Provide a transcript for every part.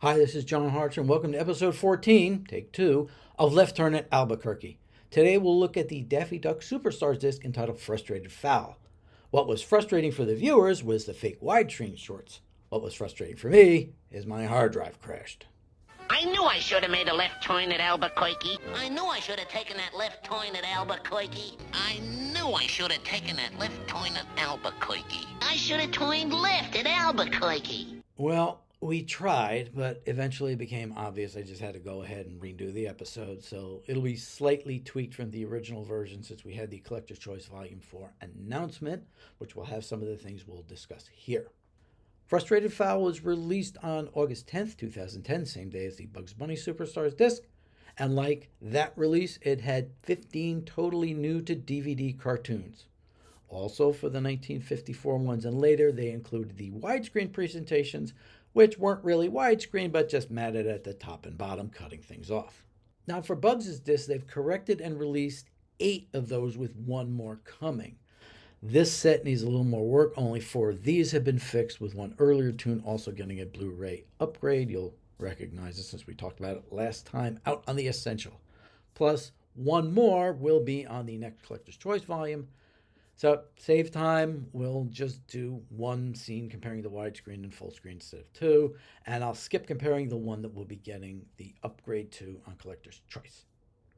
Hi, this is John Hartz, and welcome to episode 14, take 2, of Left Turn at Albuquerque. Today we'll look at the Daffy Duck Superstars disc entitled Frustrated Fowl. What was frustrating for the viewers was the fake widescreen shorts. What was frustrating for me is my hard drive crashed. I knew I should have made a left turn at Albuquerque. I knew I should have taken that left turn at Albuquerque. I knew I should have taken that left turn at Albuquerque. I should have turned left at Albuquerque. Well, we tried, but eventually it became obvious I just had to go ahead and redo the episode, so it'll be slightly tweaked from the original version since we had the Collector's Choice Volume 4 announcement, which will have some of the things we'll discuss here. Frustrated Fowl was released on August 10th, 2010, same day as the Bugs Bunny Superstars disc, and like that release, it had 15 totally new to DVD cartoons. Also for the 1954 ones and later, they included the widescreen presentations, which weren't really widescreen, but just matted at the top and bottom, cutting things off. Now for Bugs' disc, they've corrected and released 8 of those with 1 more coming. This set needs a little more work, only 4 of these have been fixed, with one earlier tune also getting a Blu-ray upgrade. You'll recognize it since we talked about it last time out on the Essential. Plus, 1 more will be on the next Collector's Choice volume. So, save time, we'll just do 1 scene comparing the widescreen and full screen instead of 2, and I'll skip comparing the one that we'll be getting the upgrade to on Collector's Choice.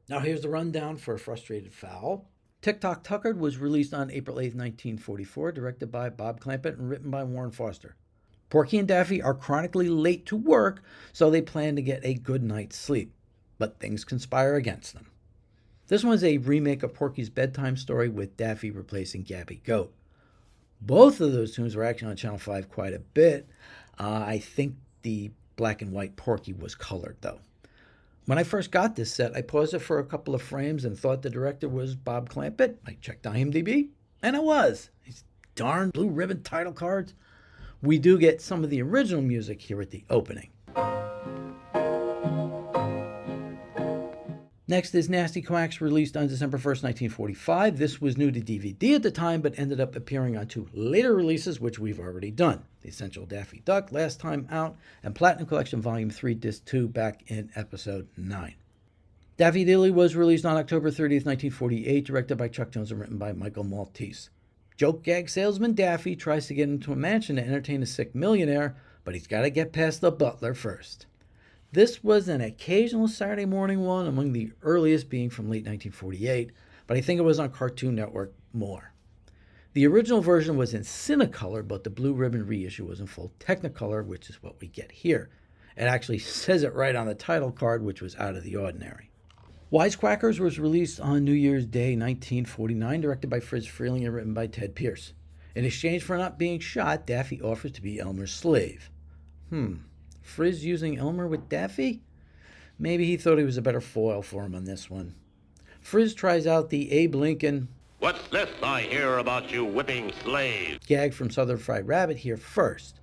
Now here's the rundown for Frustrated Fowl. Tock Tuckered was released on April 8, 1944, directed by Bob Clampett and written by Warren Foster. Porky and Daffy are chronically late to work, so they plan to get a good night's sleep, but things conspire against them. This one's a remake of Porky's bedtime story with Daffy replacing Gabby Goat. Both of those tunes were actually on Channel 5 quite a bit. I think the black and white Porky was colored, though. When I first got this set, I paused it for a couple of frames and thought the director was Bob Clampett. I checked IMDb, and it was. These darn blue ribbon title cards. We do get some of the original music here at the opening. Next is Nasty Quacks, released on December 1st, 1945. This was new to DVD at the time, but ended up appearing on 2 later releases, which we've already done. The Essential Daffy Duck, last time out, and Platinum Collection Volume 3, Disc 2, back in Episode 9. Daffy Dilly was released on October 30th, 1948, directed by Chuck Jones and written by Michael Maltese. Joke gag salesman Daffy tries to get into a mansion to entertain a sick millionaire, but he's got to get past the butler first. This was an occasional Saturday morning one, among the earliest being from late 1948, but I think it was on Cartoon Network more. The original version was in Cinecolor, but the blue ribbon reissue was in full Technicolor, which is what we get here. It actually says it right on the title card, which was out of the ordinary. Quackers was released on New Year's Day 1949, directed by Friz Freleng and written by Ted Pierce. In exchange for not being shot, Daffy offers to be Elmer's slave. Friz using Elmer with Daffy? Maybe he thought he was a better foil for him on this one. Friz tries out the Abe Lincoln "What's this I hear about you whipping slaves?" gag from Southern Fried Rabbit here first.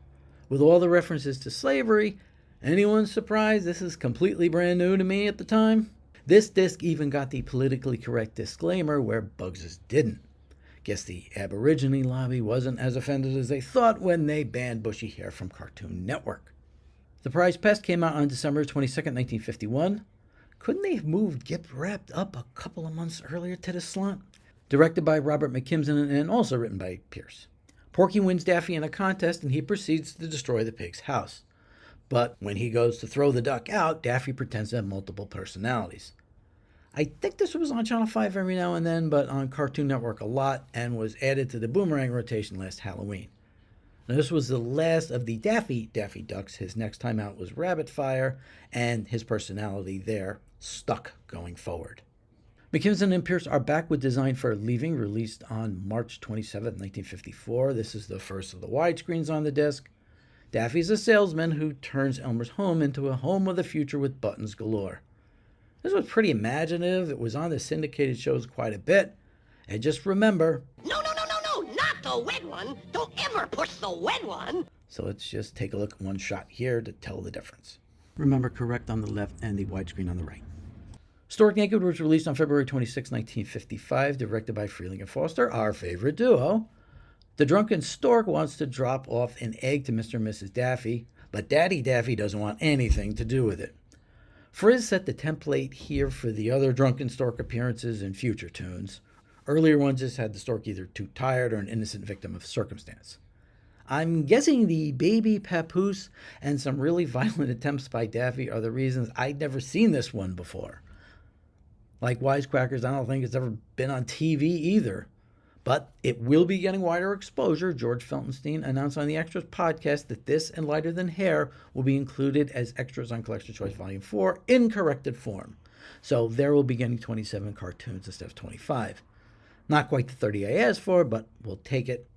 With all the references to slavery, anyone surprised this is completely brand new to me at the time? This disc even got the politically correct disclaimer where Bugs' didn't. Guess the Aborigine lobby wasn't as offended as they thought when they banned bushy hair from Cartoon Network. The Prize Pest came out on December 22nd, 1951. Couldn't they have moved Gip Wrapped up a couple of months earlier to the slot? Directed by Robert McKimson and also written by Pierce. Porky wins Daffy in a contest and he proceeds to destroy the pig's house. But when he goes to throw the duck out, Daffy pretends to have multiple personalities. I think this was on Channel 5 every now and then, but on Cartoon Network a lot, and was added to the Boomerang rotation last Halloween. Now, this was the last of the Daffy Ducks. His next time out was Rabbit Fire, and his personality there stuck going forward. McKimson and Pierce are back with Design for Leaving, released on March 27, 1954. This is the first of the widescreens on the disc. Daffy's a salesman who turns Elmer's home into a home of the future with buttons galore. This was pretty imaginative. It was on the syndicated shows quite a bit. And just remember, No, not the wet one. Don't ever push the wet one. So let's just take a look at one shot here to tell the difference. Remember, correct on the left and the widescreen on the right. Stork Naked was released on February 26, 1955, directed by Freleng and Foster, our favorite duo. The drunken stork wants to drop off an egg to Mr. and Mrs. Daffy, but Daddy Daffy doesn't want anything to do with it. Frizz set the template here for the other Drunken Stork appearances in future tunes. Earlier ones just had the stork either too tired or an innocent victim of circumstance. I'm guessing the baby papoose and some really violent attempts by Daffy are the reasons I'd never seen this one before. Like Wisecrackers, I don't think it's ever been on TV either. But it will be getting wider exposure. George Feltenstein announced on the Extras podcast that this and Lighter Than Hare will be included as extras on Collector's Choice Volume 4 in corrected form. So there will be getting 27 cartoons instead of 25. Not quite the 30 I asked for, but we'll take it.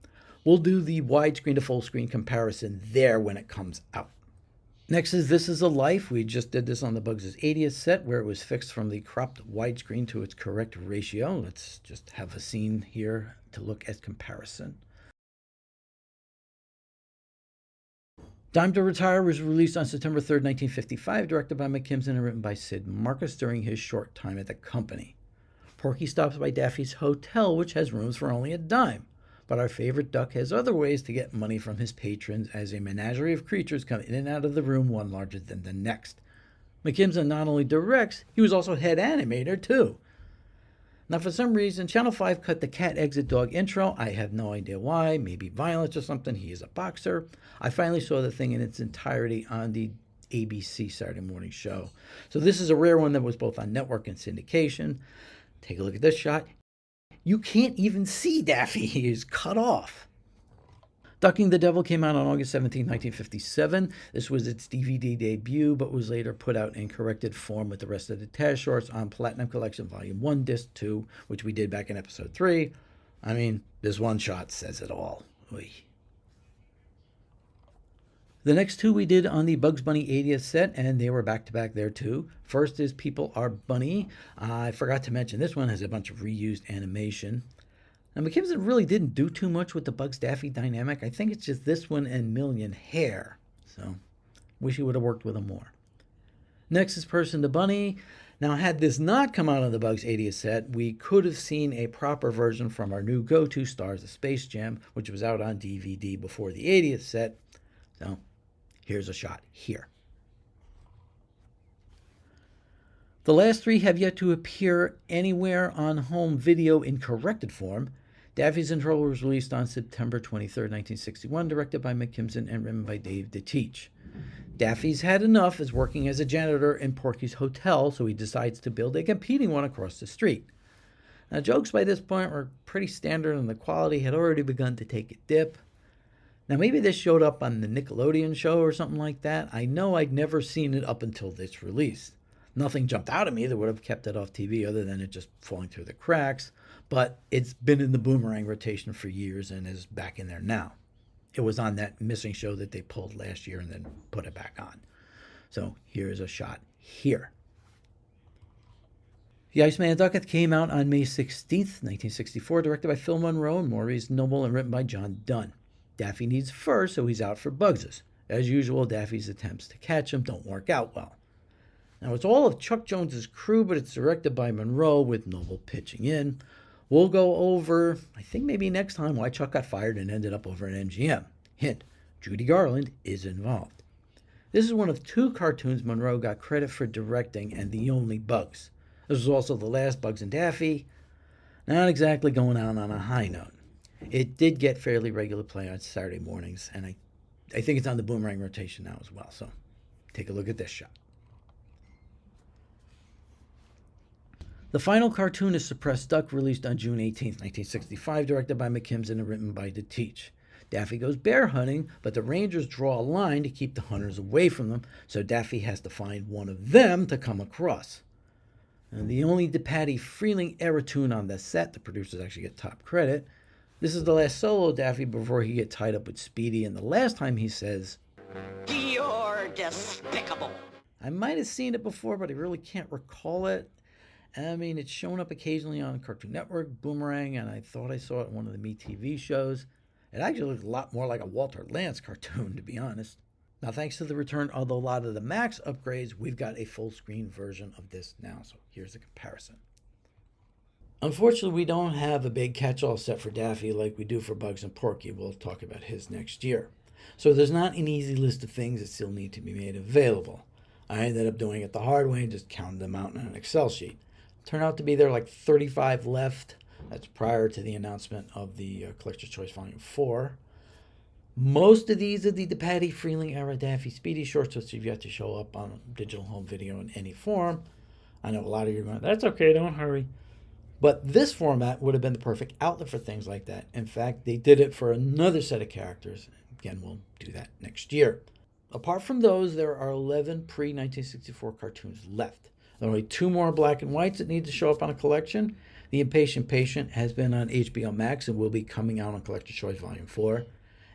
We'll do the widescreen to full screen comparison there when it comes out. Next is This Is a Life. We just did this on the Bugs' 80th set where it was fixed from the cropped widescreen to its correct ratio. Let's just have a scene here to look at comparison. Time to Retire was released on September 3rd, 1955, directed by McKimson and written by Sid Marcus during his short time at the company. Porky stops by Daffy's hotel, which has rooms for only a dime. But our favorite duck has other ways to get money from his patrons as a menagerie of creatures come in and out of the room, one larger than the next. McKimson not only directs, he was also head animator too. Now for some reason, Channel 5 cut the cat exit dog intro. I have no idea why, maybe violence or something. He is a boxer. I finally saw the thing in its entirety on the ABC Saturday morning show. So this is a rare one that was both on network and syndication. Take a look at this shot. You can't even see Daffy. He is cut off. Ducking the Devil came out on August 17, 1957. This was its DVD debut, but was later put out in corrected form with the rest of the Taz shorts on Platinum Collection Volume 1, Disc 2, which we did back in Episode 3. I mean, this one shot says it all. Oy. The next two we did on the Bugs Bunny 80th set, and they were back-to-back there too. First is People Are Bunny. I forgot to mention this one has a bunch of reused animation. Now, McKimson really didn't do too much with the Bugs Daffy dynamic. I think it's just this one and Million Hare. So, wish he would have worked with him more. Next is Perosn To Bunny. Now, had this not come out on the Bugs 80th set, we could have seen a proper version from our new go-to Stars of Space Jam, which was out on DVD before the 80th set. So, here's a shot here. The last three have yet to appear anywhere on home video in corrected form. Daffy's in Trouble was released on September 23, 1961, directed by McKimson and written by Dave DeTeach. Daffy's had enough as working as a janitor in Porky's hotel, so he decides to build a competing one across the street. Now, jokes by this point were pretty standard and the quality had already begun to take a dip. Now, maybe this showed up on the Nickelodeon show or something like that. I know I'd never seen it up until this release. Nothing jumped out at me that would have kept it off TV other than it just falling through the cracks, but it's been in the Boomerang rotation for years and is back in there now. It was on that missing show that they pulled last year and then put it back on. So here's a shot here. The Iceman Ducketh came out on May 16th, 1964, directed by Phil Monroe, Maurice Noble, and written by John Dunn. Daffy needs fur, so he's out for Bugses. As usual, Daffy's attempts to catch him don't work out well. Now, it's all of Chuck Jones's crew, but it's directed by Monroe with Noble pitching in. We'll go over, I think maybe next time, why Chuck got fired and ended up over at MGM. Hint, Judy Garland is involved. This is one of two cartoons Monroe got credit for directing and the only Bugs. This was also the last Bugs and Daffy. Not exactly going out on a high note. It did get fairly regular play on Saturday mornings, and I think it's on the Boomerang rotation now as well. So take a look at this shot. The final cartoon is Suppressed Duck, released on June 18, 1965, directed by McKimson and written by DeTeach. Daffy goes bear hunting, but the Rangers draw a line to keep the hunters away from them, so Daffy has to find one of them to come across. And the only DePatty Freeling era tune on the set, the producers actually get top credit. This is the last solo Daffy before he gets tied up with Speedy, and the last time he says, You're despicable. I might have seen it before, but I really can't recall it. I mean, it's shown up occasionally on Cartoon Network, Boomerang, and I thought I saw it in one of the Me TV shows. It actually looked a lot more like a Walter Lantz cartoon, to be honest. Now, thanks to the return of a lot of the Max upgrades, we've got a full-screen version of this now, so here's a comparison. Unfortunately, we don't have a big catch-all set for Daffy like we do for Bugs and Porky. We'll talk about his next year. So there's not an easy list of things that still need to be made available. I ended up doing it the hard way and just counted them out in an Excel sheet. Turned out to be there like 35 left. That's prior to the announcement of the Collector's Choice Volume 4. Most of these are the Patty Freeling era Daffy Speedy shorts, which have yet to show up on digital home video in any form. I know a lot of you are going, that's okay, don't hurry. But this format would have been the perfect outlet for things like that. In fact, they did it for another set of characters. Again, we'll do that next year. Apart from those, there are 11 pre-1964 cartoons left. There are only 2 more black and whites that need to show up on a collection. The Impatient Patient has been on HBO Max and will be coming out on Collector's Choice Volume 4.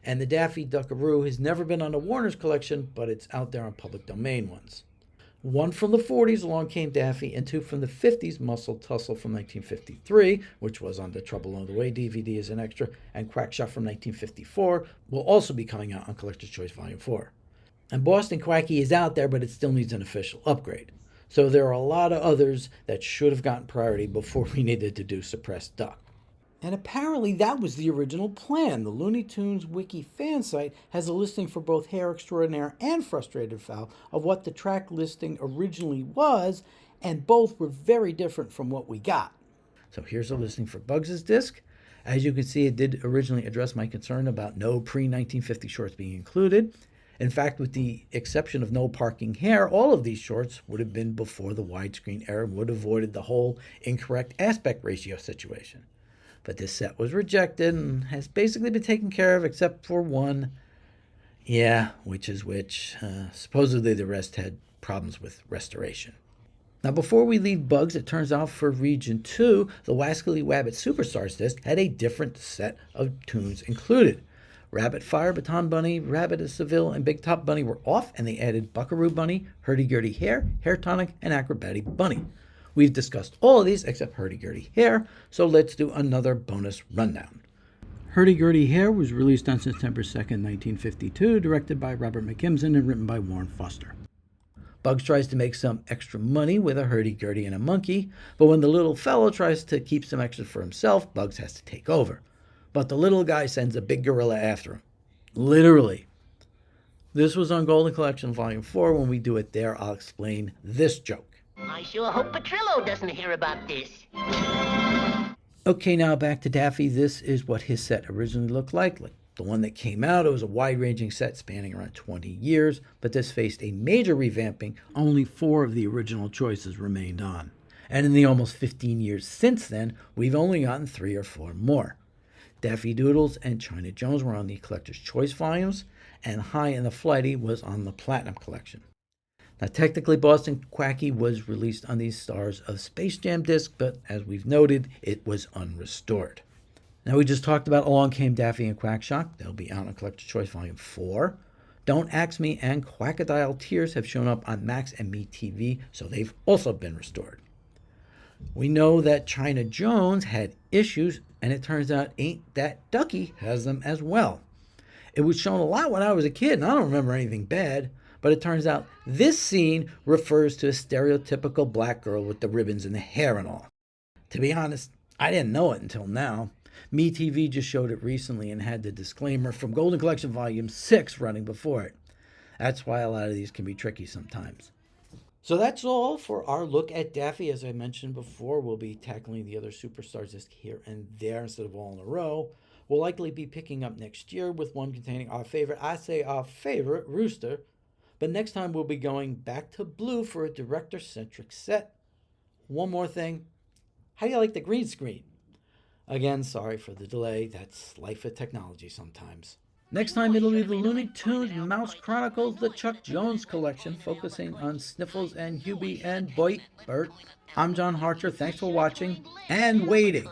And the Daffy Duckaroo has never been on a Warner's collection, but it's out there on public domain ones. 1 from the 40s, Along Came Daffy, and 2 from the 50s, Muscle Tussle from 1953, which was on the Trouble Along the Way DVD as an extra, and Quackshot from 1954 will also be coming out on Collector's Choice Volume 4. And Boston Quacky is out there, but it still needs an official upgrade. So there are a lot of others that should have gotten priority before we needed to do Suppressed Duck. And apparently that was the original plan. The Looney Tunes Wiki fan site has a listing for both Hare Extraordinaire and Frustrated Fowl of what the track listing originally was, and both were very different from what we got. So here's a listing for Bugs' disc. As you can see, it did originally address my concern about no pre-1950 shorts being included. In fact, with the exception of No Parking Hare, all of these shorts would have been before the widescreen era and would have avoided the whole incorrect aspect ratio situation. But this set was rejected and has basically been taken care of except for one. Yeah, which is which. Supposedly the rest had problems with restoration. Now before we leave Bugs, it turns out for Region 2, the Wascally Wabbit Superstars disc had a different set of tunes included. Rabbit Fire, Baton Bunny, Rabbit of Seville, and Big Top Bunny were off, and they added Buckaroo Bunny, Hurdy Gurdy Hare, Hare Tonic, and Acrobatic Bunny. We've discussed all of these except Hurdy Gurdy Hare, so let's do another bonus rundown. Hurdy Gurdy Hare was released on September 2nd, 1952, directed by Robert McKimson and written by Warren Foster. Bugs tries to make some extra money with a hurdy-gurdy and a monkey, but when the little fellow tries to keep some extra for himself, Bugs has to take over. But the little guy sends a big gorilla after him. Literally. This was on Golden Collection Volume 4. When we do it there, I'll explain this joke. I sure hope Petrillo doesn't hear about this. Okay, now back to Daffy. This is what his set originally looked like. The one that came out, it was a wide-ranging set spanning around 20 years, but this faced a major revamping. Only 4 of the original choices remained on. And in the almost 15 years since then, we've only gotten 3 or 4 more. Daffy Doodles and China Jones were on the Collector's Choice volumes, and High and the Flighty was on the Platinum Collection. Now, technically, Boston Quacky was released on these Stars of Space Jam disc, but as we've noted, it was unrestored. Now, we just talked about Along Came Daffy and Quackshot. They'll be out on Collector's Choice Volume 4. Don't Ax Me and Quackadile Tears have shown up on Max and Me TV, so they've also been restored. We know that China Jones had issues, and it turns out Ain't That Ducky has them as well. It was shown a lot when I was a kid, and I don't remember anything bad. But it turns out this scene refers to a stereotypical black girl with the ribbons and the hair and all. To be honest, I didn't know it until now. Me TV just showed it recently and had the disclaimer from Golden Collection Volume 6 running before it. That's why a lot of these can be tricky sometimes. So that's all for our look at Daffy. As I mentioned before, we'll be tackling the other Superstars disc here and there instead of all in a row. We'll likely be picking up next year with one containing our favorite Rooster. But next time we'll be going back to blue for a director-centric set. One more thing. How do you like the green screen? Again, sorry for the delay. That's life with technology sometimes. Next time it'll be the Looney Tunes Mouse Chronicles, the Chuck Jones collection, focusing on Sniffles and Hubie and Boy Bert. I'm John Harcher. Thanks for watching and waiting.